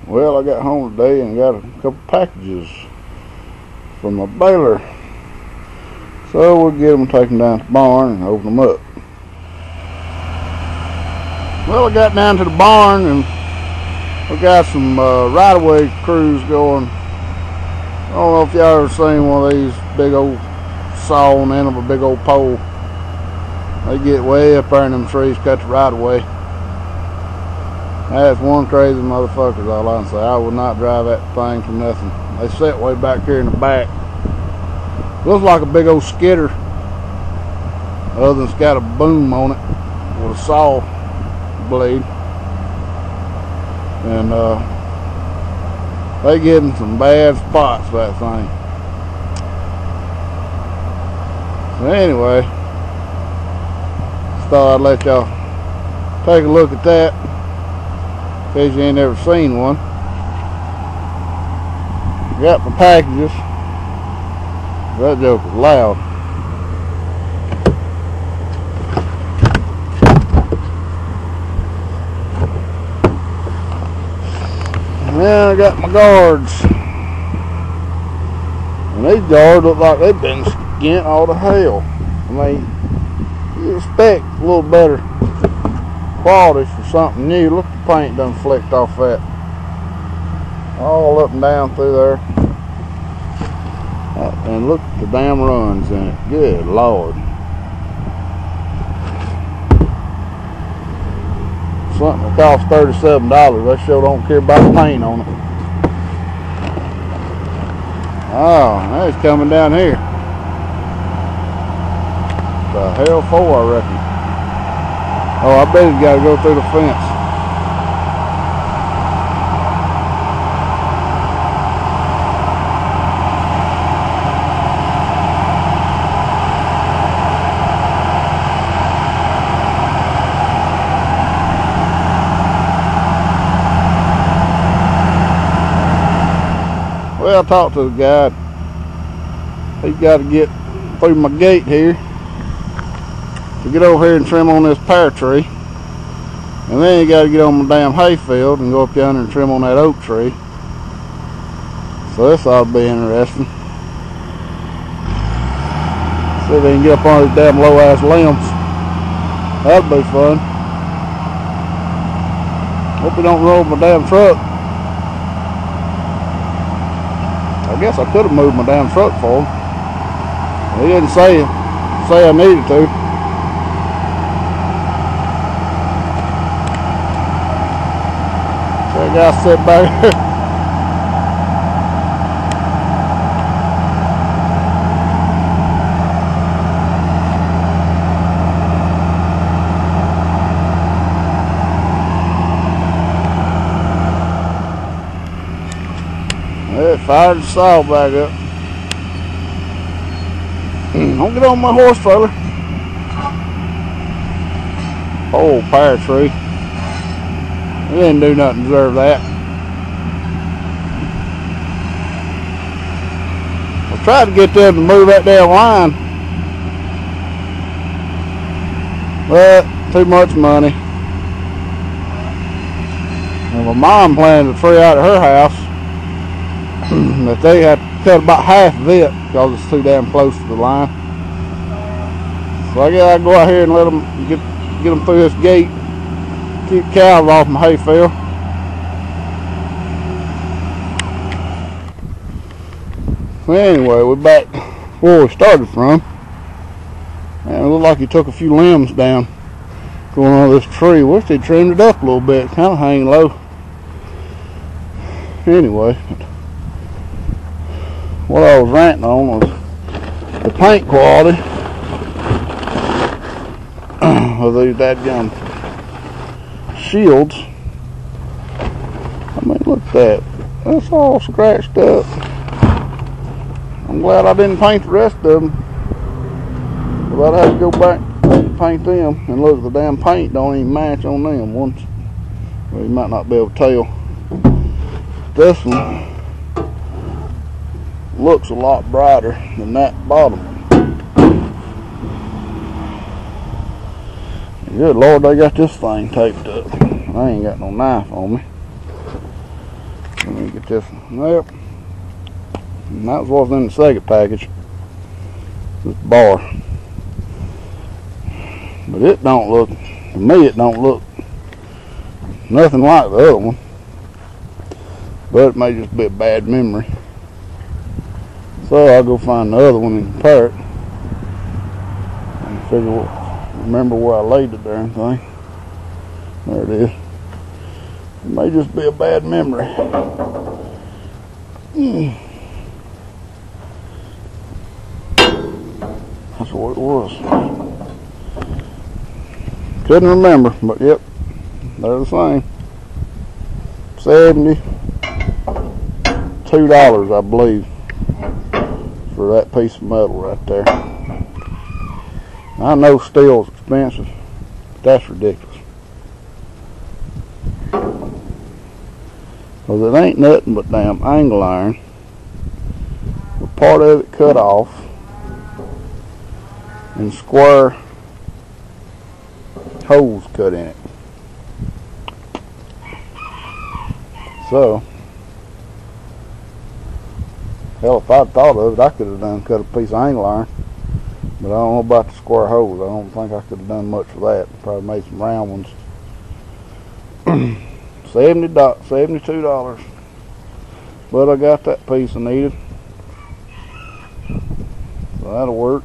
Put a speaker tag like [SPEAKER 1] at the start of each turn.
[SPEAKER 1] Well, I got home today and got a couple packages from a baler. So we'll get them taken down to the barn and open them up. Well, I got down to the barn and we got some right-of-way crews going. I don't know if y'all ever seen one of these big old saw on the end of a big old pole. They get way up there in them trees, cut the right-of-way. That's one crazy motherfucker, all I can say. I would not drive that thing for nothing. They sit way back here in the back. Looks like a big old skidder, other than it's got a boom on it with a saw blade. And they get in some bad spots, that thing. So anyway, just thought I'd let y'all take a look at that in case you ain't never seen one. Got my packages. That joke is loud. And then I got my guards. And these guards look like they've been skint all to hell. I mean, you expect a little better quality for something new. Look, the paint done flicked off that. All up and down through there. And look at the damn runs in it. Good Lord. Something that costs $37. They sure don't care about the paint on it. Oh, now it's coming down here. The hell for, I reckon. Oh, I bet he's got to go through the fence. Well, I talked to the guy. He's got to get through my gate here to get over here and trim on this pear tree. And then you got to get on my damn hayfield and go up yonder and trim on that oak tree. So this ought to be interesting. See if they can get up on these damn low ass limbs. That'd be fun. Hope we don't roll my damn truck. I guess I could have moved my damn truck for him. He didn't say I needed to. That guy sit back here. It fired the saw back up. Don't get on my horse trailer. Old pear tree. It didn't do nothing to deserve that. I tried to get them to move that damn line, but too much money. And my mom planted a tree out of her house. But they had to cut about half of it because it's too damn close to the line. So I gotta go out here and let them get them through this gate. Keep cows off my hayfield. So anyway, we're back where we started from. And it looked like he took a few limbs down going on this tree. Wish they trimmed it up a little bit, kind of hanging low. Anyway, what I was ranting on was the paint quality of these dadgum shields. I mean, look at that. That's all scratched up. I'm glad I didn't paint the rest of them. But I'd have to go back and paint them. And look, the damn paint don't even match on them once. Well, you might not be able to tell. This one looks a lot brighter than that bottom. Good Lord, they got this thing taped up. I ain't got no knife on me. just, well, and that was what was in the second package. This bar. But it don't look, to me it don't look nothing like the other one. But it may just be a bad memory. So I'll go find the other one and compare it. And figure remember where I laid the darn thing. There it is. It may just be a bad memory. That's what it was. Couldn't remember, but yep, they're the same. $72, I believe, for that piece of metal right there. I know steel's expensive, but that's ridiculous. Because it ain't nothing but damn angle iron with part of it cut off and square holes cut in it. So, hell, if I'd thought of it, I could have done cut a piece of angle iron. But I don't know about the square holes. I don't think I could have done much for that. Probably made some round ones. $72. But I got that piece I needed. So that'll work.